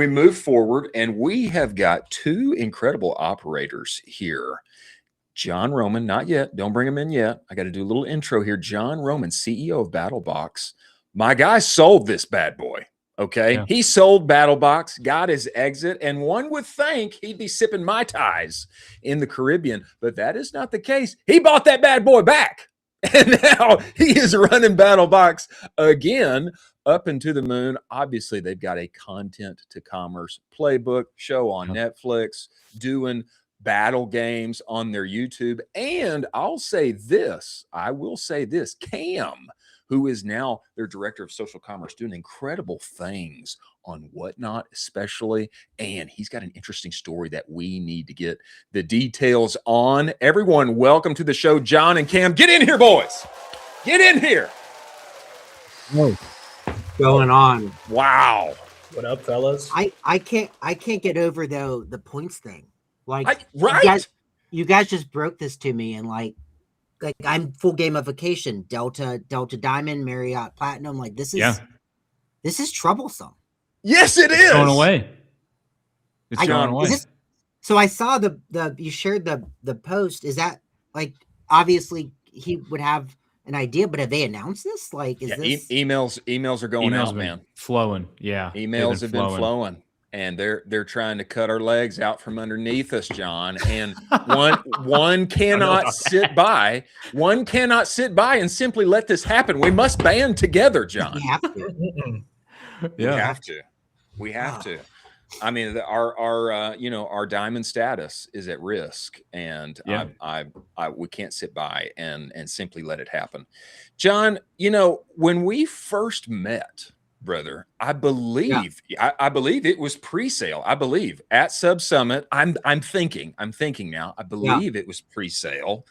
we move forward, and we have got two incredible operators here. John Roman, not yet. Don't bring him in yet. I got to do a little intro here. John Roman, CEO of BattlBox. My guy sold this bad boy. Okay. Yeah. He sold BattlBox, got his exit, and one would think he'd be sipping Mai Tais in the Caribbean, but that is not the case. He bought that bad boy back, and now he is running BattlBox again up into the moon. Obviously, they've got a content to commerce playbook show on Netflix, doing BattlGames on their YouTube. And I will say this, Cam, who is now their director of social commerce, doing incredible things on WhatNot especially. And he's got an interesting story that we need to get the details on. Everyone, welcome to the show, John and Cam. Get in here, boys. Get in here. What's going on? Wow. What up, fellas? I can't get over though the points thing. Like right. You guys just broke this to me, and like I'm full gamification, Delta Diamond, Marriott Platinum. Like this is troublesome. Yes, it is. It's going away. It's going away. So I saw you shared the post. Is that like, obviously he would have an idea, but have they announced this? Like, is this emails are going out, man. Flowing. Yeah. Emails have been flowing. And they're trying to cut our legs out from underneath us, John. And one cannot sit by. One cannot sit by and simply let this happen. We must band together, John. We have to. We have to. I mean, our diamond status is at risk, and we can't sit by and simply let it happen. John, when we first met, brother, I believe it was pre-sale. I believe at Sub Summit. I'm thinking now. I believe it was pre-sale,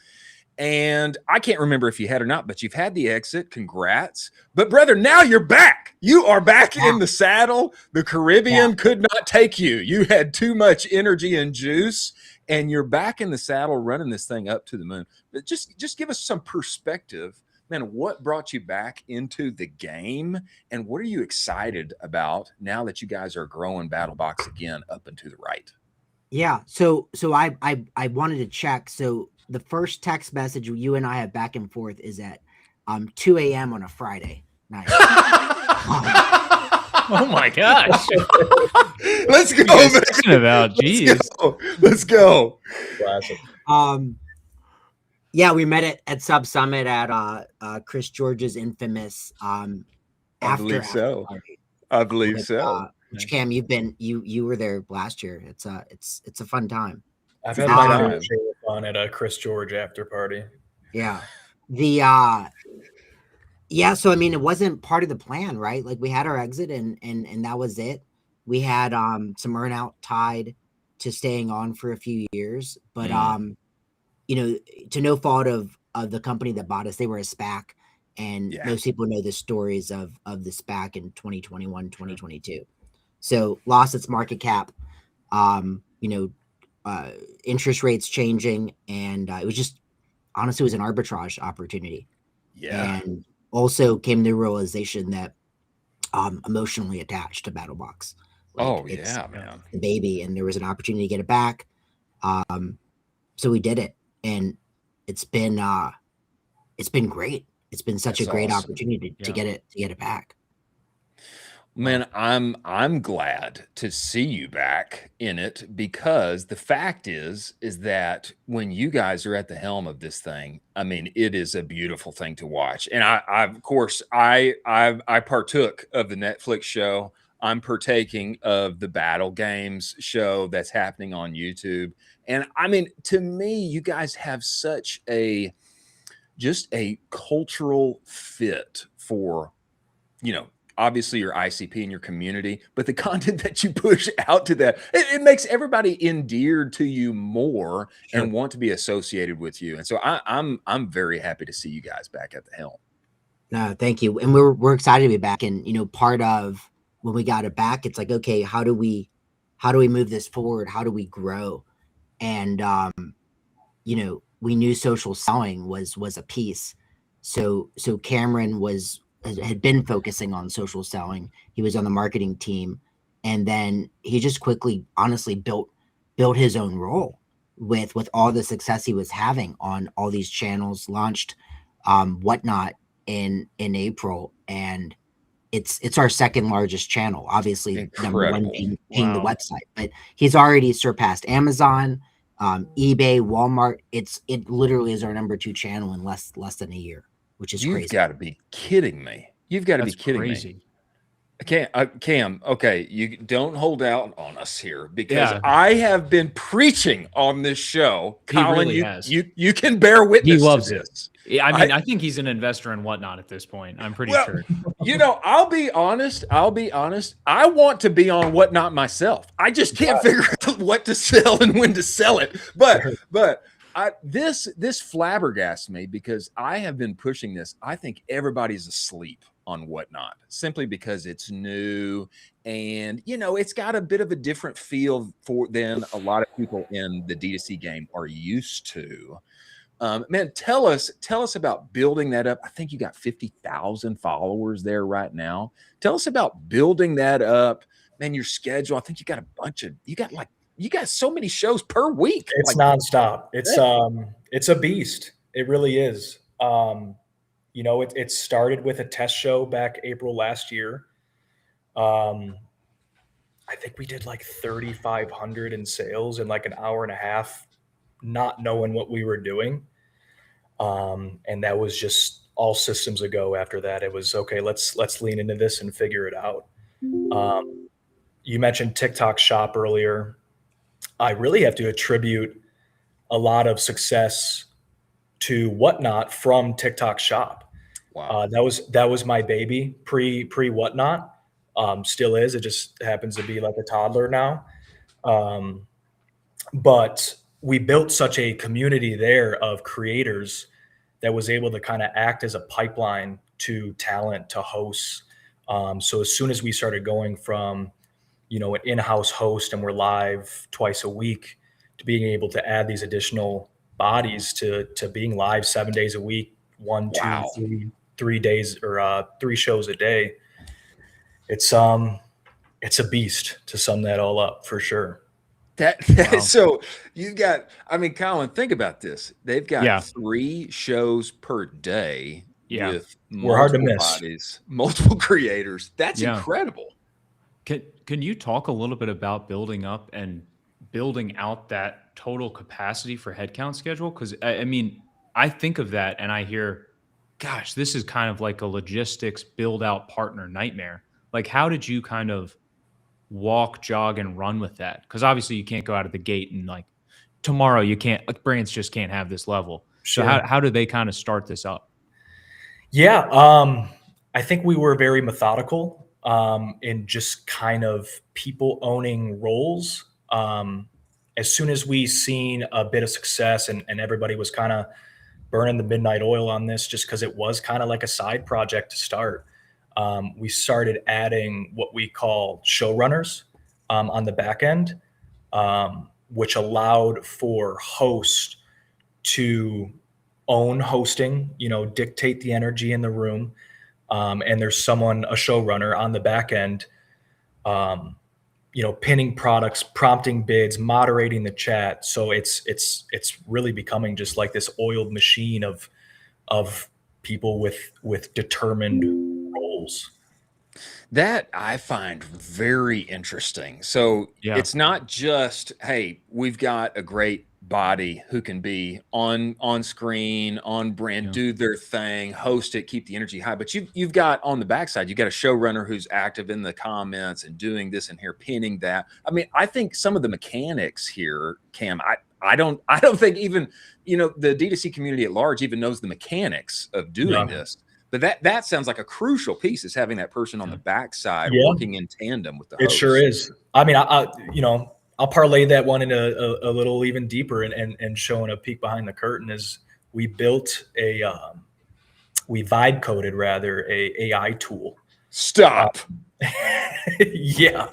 and I can't remember if you had or not. But you've had the exit. Congrats, but brother, now you're back. You are back in the saddle. The Caribbean could not take you. You had too much energy and juice, and you're back in the saddle, running this thing up to the moon. But just give us some perspective. Man, what brought you back into the game, and what are you excited about now that you guys are growing BattlBox again up and to the right? Yeah, so I wanted to check. So the first text message you and I have back and forth is at 2 a.m. on a Friday night. Oh my gosh! Let's go, man. About geez, let's go. Classic. Yeah, we met at Sub Summit at Chris George's infamous I believe so. Cam, you were there last year. It's a fun time. I've had my share of fun at a Chris George after party. Yeah. So I mean, it wasn't part of the plan, right? Like we had our exit and that was it. We had some earnout tied to staying on for a few years, but to no fault of the company that bought us, they were a SPAC, and most people know the stories of the SPAC in 2021, 2022. So lost its market cap, interest rates changing, and it was just, honestly, it was an arbitrage opportunity. Yeah. And also came to the realization that emotionally attached to BattlBox. Man. The baby, and there was an opportunity to get it back. So we did it. And it's been great. It's been such a great opportunity to get it back. Man, I'm glad to see you back in it, because the fact is that when you guys are at the helm of this thing, I mean, it is a beautiful thing to watch. And I of course I partook of the Netflix show. I'm partaking of the BattlGames show that's happening on YouTube. And I mean, to me, you guys have such just a cultural fit for, obviously your ICP and your community, but the content that you push out to that, it makes everybody endeared to you more and want to be associated with you. And so I'm very happy to see you guys back at the helm. No, thank you. And we're excited to be back. And, part of when we got it back, it's like, okay, how do we move this forward? How do we grow? And, we knew social selling was a piece. So Cameron had been focusing on social selling. He was on the marketing team, And then he just quickly, honestly, built his own role with all the success he was having on all these channels. Launched WhatNot in April, and it's our second largest channel. Obviously, number one being the website, but he's already surpassed Amazon, eBay, Walmart. It literally is our number 2 channel in less than a year, which is crazy. You've got to be kidding me. You've got to be kidding me. Cam, okay, you don't hold out on us here, because I have been preaching on this show. Colin, really has. You can bear witness. He loves to this. It. I mean, I think he's an investor in WhatNot at this point. I'm pretty sure. I'll be honest. I want to be on WhatNot myself. I just can't figure out what to sell and when to sell it. But this flabbergasts me, because I have been pushing this. I think everybody's asleep on WhatNot, simply because it's new, and it's got a bit of a different feel than a lot of people in the D2C game are used to. Man, tell us about building that up. I think you got 50,000 followers there right now. Tell us about building that up, man. Your schedule. I think you got you got so many shows per week. It's nonstop. It's a beast. It really is. It started with a test show back April last year. I think we did like 3,500 in sales in like an hour and a half, not knowing what we were doing. And that was just all systems a go. After that, it was okay. Let's lean into this and figure it out. You mentioned TikTok Shop earlier. I really have to attribute a lot of success to WhatNot from TikTok Shop. Wow. That was my baby pre WhatNot. Still is. It just happens to be like a toddler now. But we built such a community there of creators that was able to kind of act as a pipeline to talent, to hosts. So as soon as we started going from, an in-house host, and we're live twice a week, to being able to add these additional bodies to being live 7 days a week, 1, 2, 3 days, or 3 shows a day. It's a beast, to sum that all up, for sure. So you've got, Colin, think about this. They've got 3 shows per day with we're hard to miss. Bodies, multiple creators. That's incredible. Can you talk a little bit about building up and building out that total capacity for headcount schedule? Because I think of that and I hear, gosh, this is kind of like a logistics build out partner nightmare. Like, how did you kind of walk, jog, and run with that? Because obviously you can't go out of the gate and like tomorrow you can't, like, brands just can't have this level. Sure. So how do they kind of start this up? Yeah. I think we were very methodical in just kind of people owning roles. As soon as we seen a bit of success and everybody was kind of burning the midnight oil on this, just because it was kind of like a side project to start, we started adding what we call showrunners on the back end, which allowed for hosts to own hosting, dictate the energy in the room. And there's a showrunner on the back end, pinning products, prompting bids, moderating the chat. So it's really becoming just like this oiled machine of people with determined roles. That I find very interesting. So it's not just, hey, we've got a great body who can be on screen, on brand, do their thing, host it, keep the energy high. But you've got on the backside, you've got a showrunner who's active in the comments and doing this and here, pinning that. I think some of the mechanics here, Cam, I don't think even, the D2C community at large even knows the mechanics of doing this. But that sounds like a crucial piece, is having that person on the backside working in tandem with the host. It sure is. I'll parlay that one into a little even deeper and showing a peek behind the curtain. Is we built we vibe coded rather a AI tool. Stop. Yeah.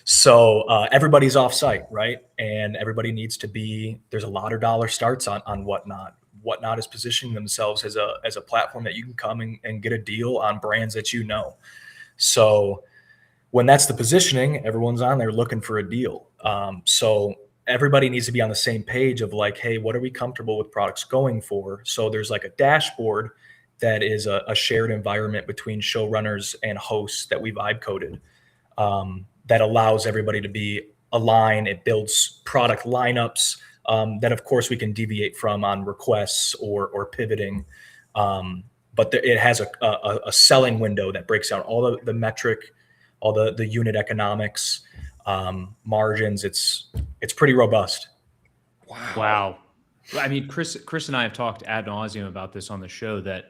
So everybody's off site, right? And everybody needs to be, there's a lot of dollar starts on WhatNot. WhatNot is positioning themselves as a platform that you can come and get a deal on brands that So when that's the positioning, everyone's on there looking for a deal. So everybody needs to be on the same page of like, hey, what are we comfortable with products going for? So there's like a dashboard that is a shared environment between showrunners and hosts that we vibe coded, that allows everybody to be aligned. It builds product lineups that, of course, we can deviate from on requests or pivoting. But it has a selling window that breaks down all the metric, all the unit economics, margins. It's pretty robust. Wow. I mean, Chris and I have talked ad nauseum about this on the show, that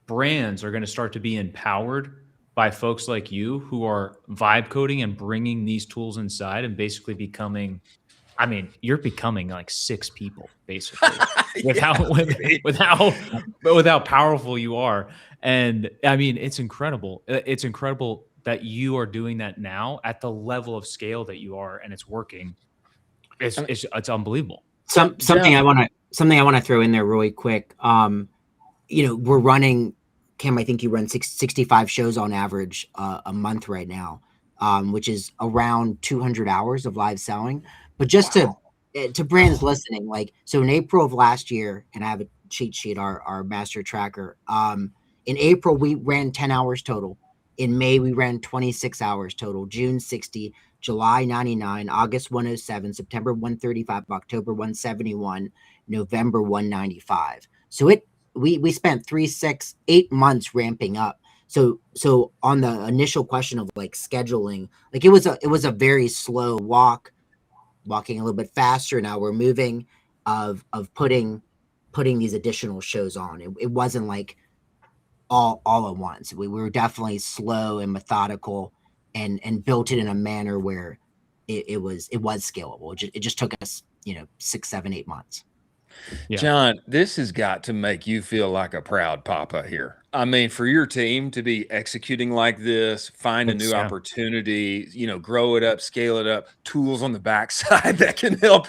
brands are going to start to be empowered by folks like you who are vibe coding and bringing these tools inside and basically becoming, I mean, you're becoming like 6 people basically with how powerful you are. And I mean, it's incredible. It's incredible that you are doing that now at the level of scale that you are, and it's working. It's unbelievable. Something I want to throw in there really quick. We're running, Cam, I think you run 65 shows on average a month right now, which is around 200 hours of live selling. But just to brands listening, like, so in April of last year, and I have a cheat sheet, our master tracker. In April, we ran 10 hours total. In May, we ran 26 hours total. June, 60. July, 99. August, 107. September, 135. October, 171. November, 195. So we spent 3, 6, 8 months ramping up. So on the initial question of like scheduling, like it was a very slow walking a little bit faster. Now we're moving of putting these additional shows on. It wasn't like all at once. We were definitely slow and methodical and built it in a manner where it was scalable. It just took us, 6, 7, 8 months. Yeah. John, this has got to make you feel like a proud papa here. I mean, for your team to be executing like this, find a new opportunity, grow it up, scale it up, tools on the backside that can help,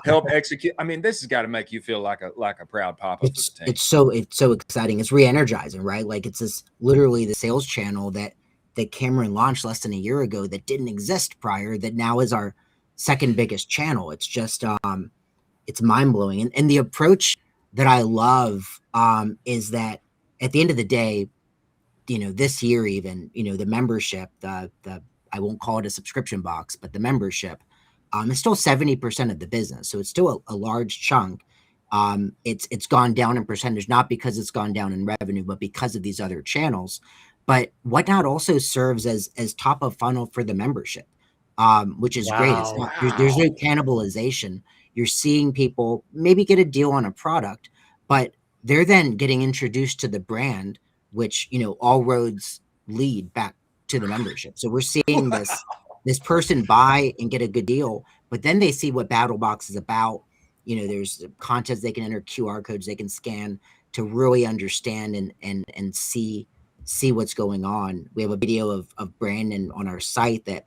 help execute. I mean, this has got to make you feel like a proud papa for the team. It's so exciting. It's re-energizing, right? Like it's literally the sales channel that Cameron launched less than a year ago that didn't exist prior, that now is our second biggest channel. It's just it's mind-blowing. And the approach that I love is that at the end of the day, this year even, the membership, the I won't call it a subscription box, but the membership is still 70% of the business. So it's still a large chunk. It's gone down in percentage, not because it's gone down in revenue, but because of these other channels. But WhatNot also serves as top of funnel for the membership, which is great. It's not, there's no cannibalization. You're seeing people maybe get a deal on a product, but they're then getting introduced to the brand, which, all roads lead back to the membership. So we're seeing this person buy and get a good deal, but then they see what BattlBox is about. There's content they can enter, QR codes they can scan to really understand and see what's going on. We have a video of Brandon on our site that,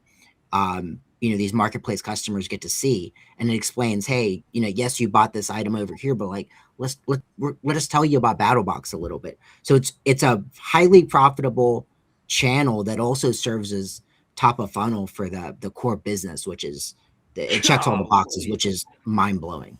these marketplace customers get to see, and it explains, hey, yes, you bought this item over here, but like, let us tell you about BattlBox a little bit. So it's a highly profitable channel that also serves as top of funnel for the core business, which is it checks all the boxes, which is mind blowing.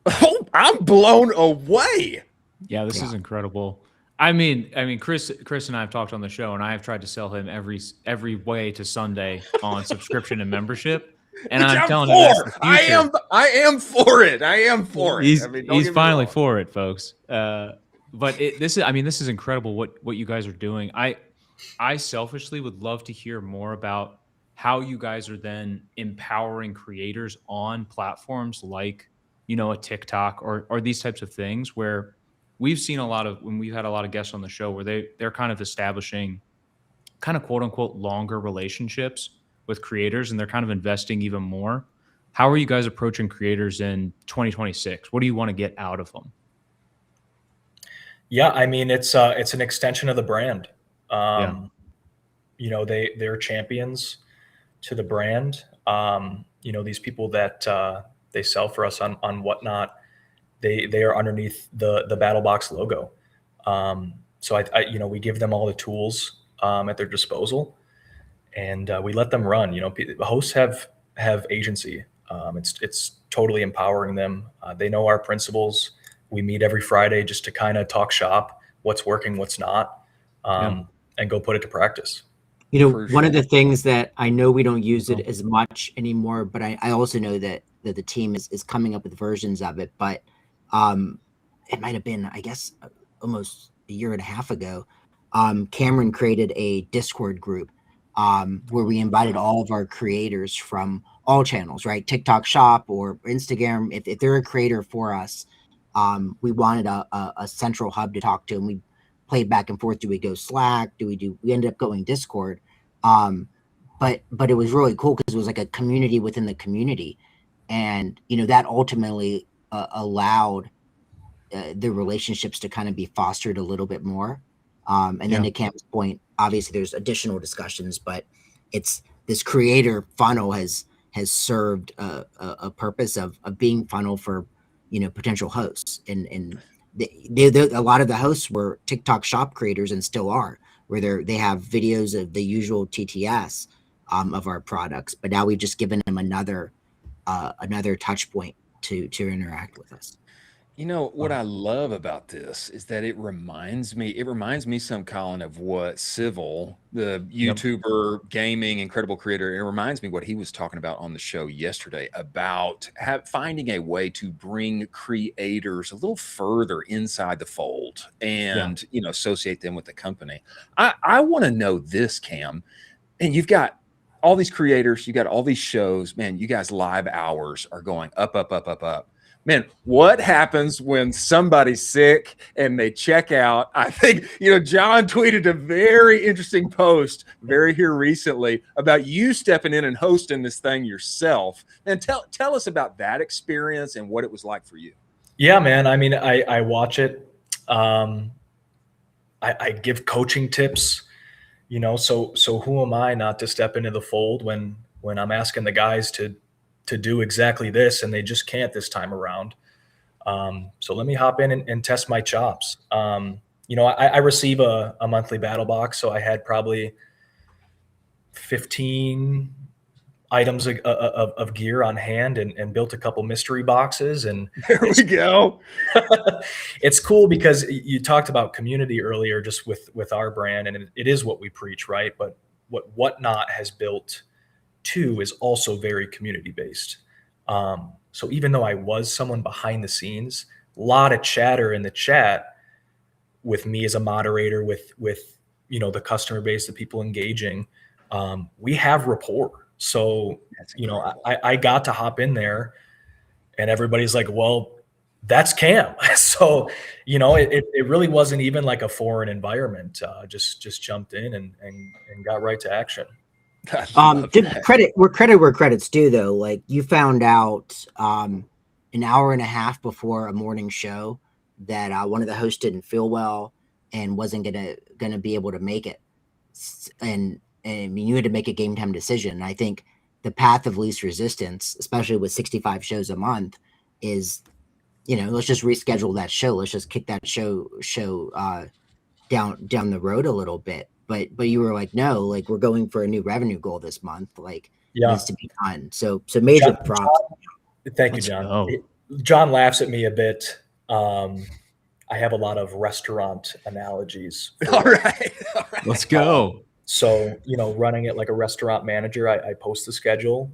Oh, I'm blown away. Yeah, this is incredible. I mean, Chris and I have talked on the show, and I have tried to sell him every way to Sunday on subscription and membership. And I'm telling you, that's the future. I am for it. I am for it. He's finally for it, folks. But this is incredible what you guys are doing. I selfishly would love to hear more about how you guys are then empowering creators on platforms like, a TikTok or these types of things, where we've seen when we've had a lot of guests on the show where they're kind of establishing kind of quote unquote longer relationships with creators, and they're kind of investing even more. How are you guys approaching creators in 2026? What do you want to get out of them? Yeah, I mean, it's an extension of the brand. They're champions to the brand. These people that they sell for us on WhatNot, they are underneath the BattlBox logo. So we give them all the tools at their disposal, and we let them run. You know, hosts have agency. It's totally empowering them. They know our principles. We meet every Friday just to kind of talk shop, what's working, what's not, and go put it to practice. You know, one of the things that I know we don't use it as much anymore, but I also know that the team is coming up with versions of it. But it might have been, I guess, almost a year and a half ago. Cameron created a Discord group where we invited all of our creators from all channels, right? TikTok Shop or Instagram. If they're a creator for us, we wanted a central hub to talk to, and we played back and forth. Do we go Slack? We ended up going Discord. But it was really cool because it was like a community within the community. And, you know, that ultimately allowed the relationships to kind of be fostered a little bit more. And then to Cam's point, obviously there's additional discussions, but it's this creator funnel has served a purpose of being funnel for, you know, potential hosts. And a lot of the hosts were TikTok Shop creators and still are, where they have videos of the usual TTS of our products, but now we've just given them another touch point to interact with us. You know, what I love about this is that it reminds me some, Colin, of what Civil, the YouTuber, gaming, incredible creator, it reminds me what he was talking about on the show yesterday about finding a way to bring creators a little further inside the fold and, you know, associate them with the company. I want to know this, Cam, and you've got all these creators, you got all these shows, man, you guys live hours are going up, up, up, up, up. Man, what happens when somebody's sick and they check out? I think, you know, John tweeted a very interesting post here recently about you stepping in and hosting this thing yourself. And tell us about that experience and what it was like for you. Yeah, man. I mean, I watch it. I give coaching tips, you know, so who am I not to step into the fold when I'm asking the guys to do exactly this, and they just can't this time around. So let me hop in and test my chops. You know, I receive a monthly BattlBox, so I had probably 15 items of gear on hand and built a couple mystery boxes. And there we go. It's cool because you talked about community earlier, just with our brand, and it is what we preach, right? But what WhatNot has built too is also very community based. So even though I was someone behind the scenes, a lot of chatter in the chat with me as a moderator, with you know, the customer base, the people engaging, we have rapport. So you know, I got to hop in there, and everybody's like, "Well, that's Cam." So you know, it really wasn't even like a foreign environment. Just jumped in and got right to action. Credit where credit's due, though. Like, you found out an hour and a half before a morning show that one of the hosts didn't feel well and wasn't gonna be able to make it, and I mean, you had to make a game time decision. And I think the path of least resistance, especially with 65 shows a month, is, you know, let's just reschedule that show. Let's just kick that show down the road a little bit. But you were like, no, like, we're going for a new revenue goal this month. Like, it needs to be done. So major props. Thank you, John. John laughs at me a bit. I have a lot of restaurant analogies. All right. Let's go. So, you know, running it like a restaurant manager, I post the schedule.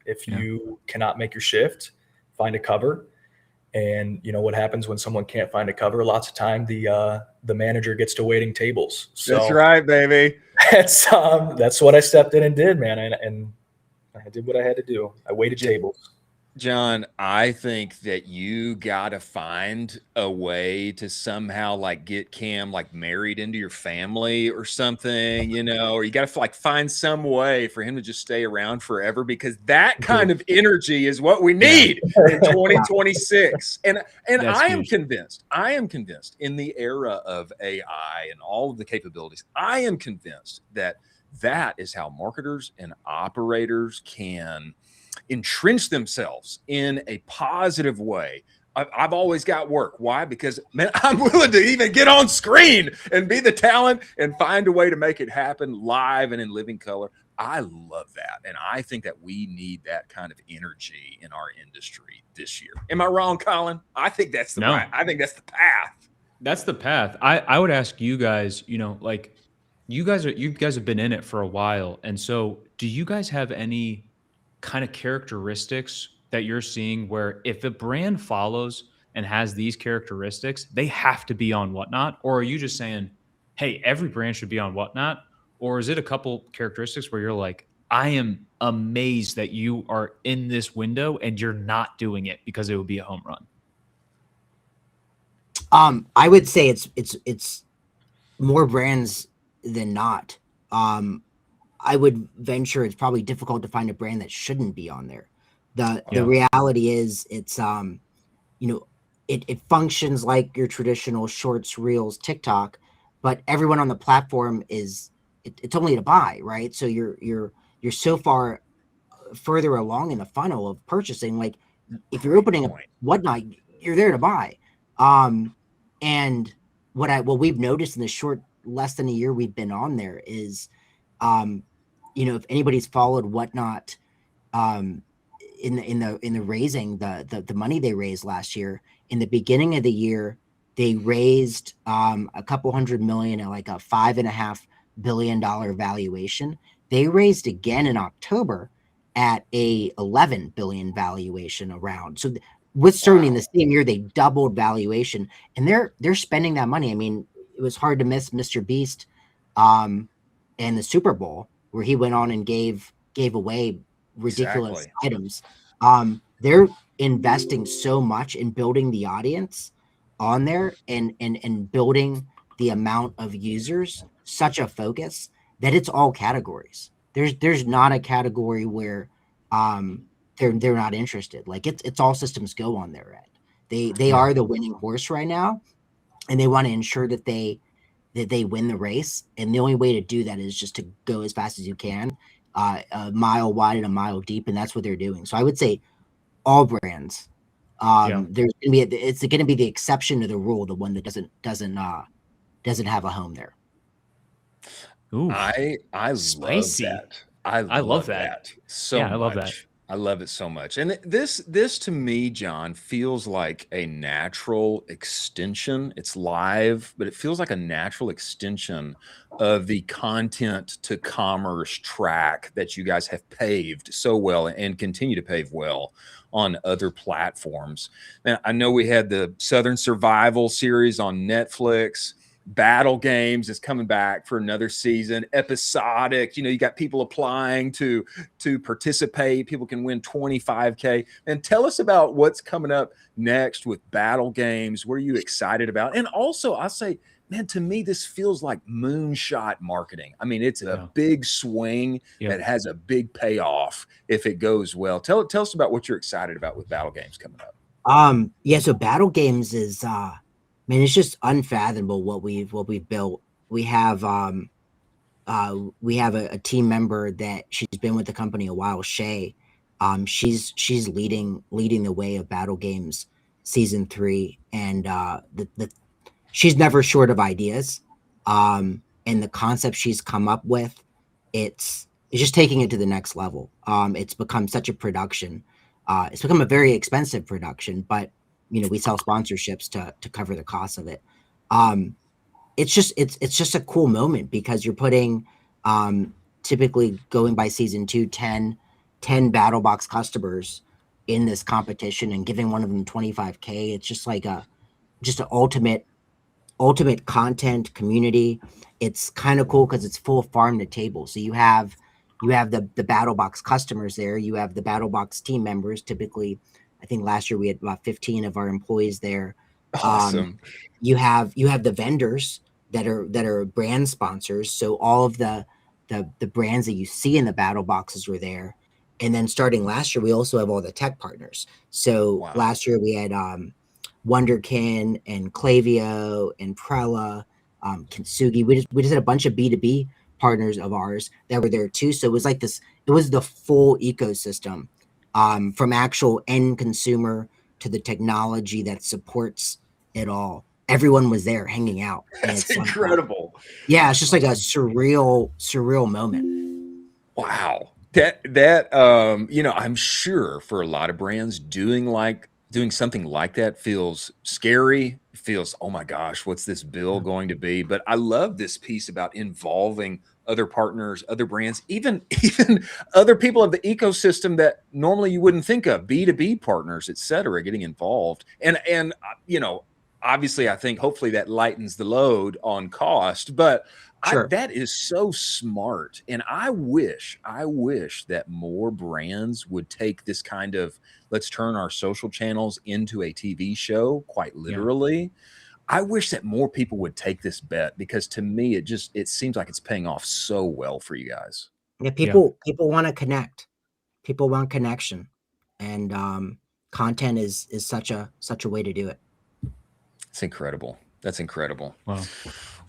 If you cannot make your shift, find a cover. And you know what happens when someone can't find a cover? Lots of time the manager gets to waiting tables. So that's right, baby. That's what I stepped in and did, man. And I did what I had to do. I waited tables. John, I think that you got to find a way to somehow like get Cam like married into your family or something, you know, or you got to like find some way for him to just stay around forever, because that kind of energy is what we need in 2026. And I am convinced in the era of AI and all of the capabilities, I am convinced that is how marketers and operators can entrench themselves in a positive way. I've always got work. Why? Because, man, I'm willing to even get on screen and be the talent and find a way to make it happen live and in living color. I love that. And I think that we need that kind of energy in our industry this year. Am I wrong, Colin? I think that's the right. I think that's the path. That's the path. I would ask you guys, like you guys have been in it for a while. And so do you guys have any kind of characteristics that you're seeing where if a brand follows and has these characteristics, they have to be on WhatNot? Or are you just saying, hey, every brand should be on WhatNot? Or is it a couple characteristics where you're like, I am amazed that you are in this window and you're not doing it because it would be a home run? I would say it's more brands than not. I would venture it's probably difficult to find a brand that shouldn't be on there. The reality is it's it functions like your traditional shorts, reels, TikTok, but everyone on the platform is it's only to buy, right? So you're so far further along in the funnel of purchasing. Like if you're opening a WhatNot, you're there to buy. And what we've noticed in the short less than a year we've been on there is, if anybody's followed WhatNot, in the raising the money they raised last year, in the beginning of the year, they raised a couple $100 million at like a $5.5 billion valuation. They raised again in October at a $11 billion valuation around. So with certainly in the same year, they doubled valuation, and they're spending that money. I mean, it was hard to miss Mr. Beast and the Super Bowl, where he went on and gave away ridiculous items. They're investing so much in building the audience on there and building the amount of users, such a focus that it's all categories. There's not a category where they're not interested. Like it's all systems go on their end. They are the winning horse right now, and they want to ensure that they win the race. And the only way to do that is just to go as fast as you can, a mile wide and a mile deep, and that's what they're doing. So I would say all brands. It's going to be the exception to the rule, the one that doesn't have a home there. Ooh, I love that. I love that so much. I love that. I love it so much. And this to me, John, feels like a natural extension. It's live, but it feels like a natural extension of the content to commerce track that you guys have paved so well and continue to pave well on other platforms. Now, I know we had the Southern Survival series on Netflix. BattlGames is coming back for another season. Episodic, you got people applying to participate. People can win $25K. And tell us about what's coming up next with BattlGames. What are you excited about? And also, I'll say, man, to me, this feels like moonshot marketing. I mean, it's a big swing that has a big payoff if it goes well. Tell us about what you're excited about with BattlGames coming up. So BattlGames is man, it's just unfathomable what we've built. We have a team member that she's been with the company a while, Shay. She's leading the way of BattlGames season 3, and she's never short of ideas. And the concept she's come up with, it's just taking it to the next level. It's become such a production. It's become a very expensive production, but we sell sponsorships to cover the cost of it. It's just a cool moment because you're putting, typically going by season 2, 10 BattlBox customers in this competition and giving one of them $25K. It's just like an ultimate content community. It's kind of cool because it's full farm to table. So you have the BattlBox customers there. You have the BattlBox team members. Typically, I think last year we had about 15 of our employees there. Awesome. You have the vendors that are brand sponsors. So all of the brands that you see in the battle boxes were there. And then starting last year, we also have all the tech partners. So last year we had Wonderkin and Klaviyo and Prella, Kintsugi. We just had a bunch of B2B partners of ours that were there too. So it was like this. It was the full ecosystem. From actual end consumer to the technology that supports it all. Everyone was there hanging out. That's incredible. Yeah, it's just like a surreal moment. Wow. You know, I'm sure for a lot of brands doing something like that feels scary, feels, oh my gosh, what's this bill going to be? But I love this piece about involving other partners, other brands, even other people of the ecosystem that normally you wouldn't think of, B2B partners, et cetera, getting involved. And you know, obviously I think hopefully that lightens the load on cost, but Sure. that is so smart. And I wish that more brands would take this kind of, let's turn our social channels into a TV show, quite literally. I wish that more people would take this bet, because to me, it seems like it's paying off so well for you guys. Yeah, people want to connect. People want connection, and content is such a way to do it. It's incredible. That's incredible. Wow.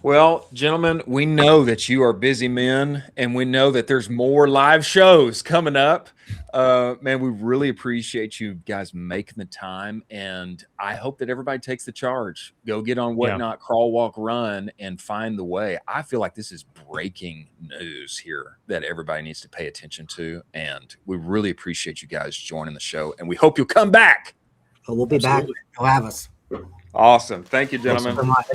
Well, gentlemen, we know that you are busy men, and we know that there's more live shows coming up. Man, we really appreciate you guys making the time, and I hope that everybody takes the charge. Go get on WhatNot, crawl, walk, run, and find the way. I feel like this is breaking news here that everybody needs to pay attention to, and we really appreciate you guys joining the show, and we hope you'll come back. But we'll be back. You'll have us. Awesome. Thank you, gentlemen. Thanks so much.